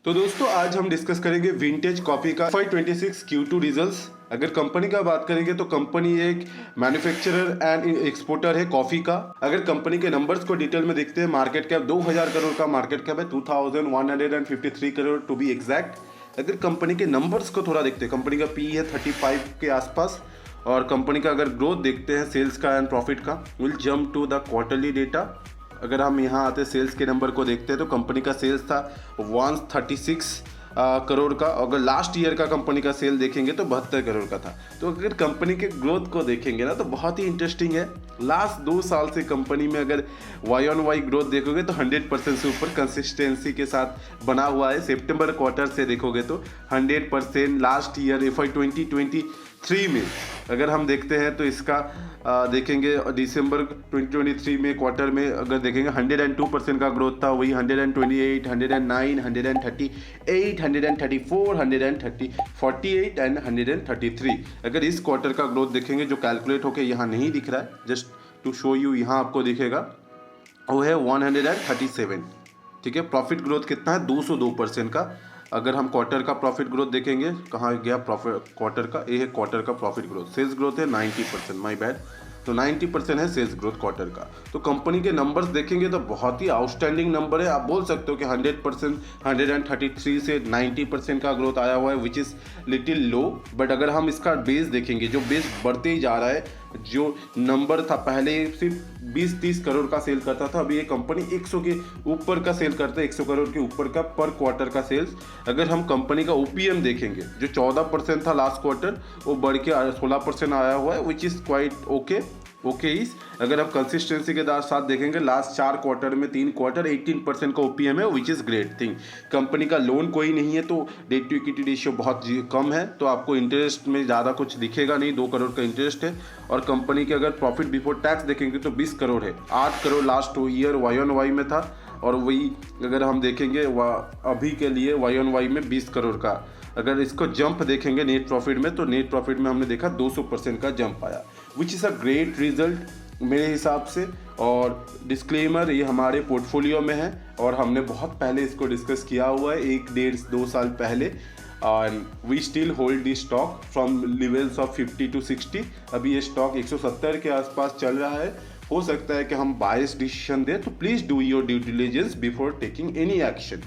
तो दोस्तों आज हम डिस्कस करेंगे विंटेज कॉफी का FY26 Q2 रिजल्ट्स। अगर कंपनी का बात करेंगे तो कंपनी एक मैन्युफैक्चरर एंड एक्सपोर्टर है कॉफी का। अगर कंपनी के नंबर्स को डिटेल में देखते हैं, मार्केट कैप 2000 करोड़ का मार्केट कैप है, 2153 करोड़ टू बी एग्जैक्ट। अगर कंपनी के नंबर्स को थोड़ा देखते हैं, कंपनी का पी है 35 के आसपास। और कंपनी का अगर ग्रोथ देखते हैं सेल्स का एंड प्रॉफिट का, will jump to the quarterly data. अगर हम यहाँ आते सेल्स के नंबर को देखते हैं तो कंपनी का सेल्स था 136 करोड़ का। अगर लास्ट ईयर का कंपनी का सेल देखेंगे तो 72 करोड़ का था। तो अगर कंपनी के ग्रोथ को देखेंगे ना तो बहुत ही इंटरेस्टिंग है। लास्ट 2 साल से कंपनी में अगर वाई ऑन वाई ग्रोथ देखोगे तो 100% से ऊपर कंसिस्टेंसी के साथ बना हुआ है। सितंबर क्वार्टर से देखोगे तो 100% लास्ट ईयर FY2023 में अगर हम देखते हैं तो इसका देखेंगे दिसंबर 2023 में क्वार्टर में अगर देखेंगे 102% का ग्रोथ था। वही 128, 109, 138, 134, 148 एंड 133। अगर इस क्वार्टर का ग्रोथ देखेंगे जो कैलकुलेट होकर यहाँ नहीं दिख रहा है, जस्ट टू शो यू यहाँ आपको दिखेगा, वो है 137। ठीक है, प्रॉफिट ग्रोथ कितना है 202% का। अगर हम क्वार्टर का प्रॉफिट ग्रोथ देखेंगे, कहाँ गया प्रॉफिट क्वार्टर का, ये है क्वार्टर का प्रॉफिट ग्रोथ। सेल्स ग्रोथ है 90%, माय बैड, तो 90% है सेल्स ग्रोथ क्वार्टर का। तो कंपनी के नंबर्स देखेंगे तो बहुत ही आउटस्टैंडिंग नंबर है। आप बोल सकते हो कि 100%, 133 से 90% का ग्रोथ आया हुआ है, which is little low. But अगर हम इसका बेस देखेंगे, जो बेस बढ़ते ही जा रहा है, जो नंबर था पहले सिर्फ 20-30 करोड़ का सेल करता था, अभी ये कंपनी 100 के ऊपर का सेल करता है, 100 करोड़ के ऊपर का पर क्वार्टर का सेल्स। अगर हम कंपनी का OPM देखेंगे, जो 14% था लास्ट क्वार्टर, वो बढ़ के 16% आया हुआ है, विच इज़ क्वाइट ओके इस। अगर हम कंसिस्टेंसी के साथ देखेंगे, लास्ट 4 क्वार्टर में 3 क्वार्टर 18% का OPM है, which is great thing. Company का लोन कोई नहीं है, तो डेट टू इक्विटी रेशियो बहुत कम है, तो आपको इंटरेस्ट में ज़्यादा कुछ दिखेगा नहीं। 2 करोड़ का इंटरेस्ट है। और कंपनी के अगर प्रॉफिट बिफोर टैक्स देखेंगे तो 20 करोड़ है, 8 crore last year y on y में था। और वही अगर हम देखेंगे अभी के लिए वाई ऑन वाई में 20 करोड़ का। अगर इसको जंप देखेंगे नेट प्रॉफिट में, तो नेट प्रॉफिट में हमने देखा 200% का जंप आया, which is a great result मेरे हिसाब से। और डिस्क्लेमर, ये हमारे पोर्टफोलियो में है और हमने बहुत पहले इसको डिस्कस किया हुआ है, 1-1.5-2 साल पहले। And we still hold the stock from levels of 50 to 60। अभी ये स्टॉक 170 के आसपास चल रहा है। हो सकता है कि हम बायस डिसीजन दें, तो please do your due diligence before taking any action.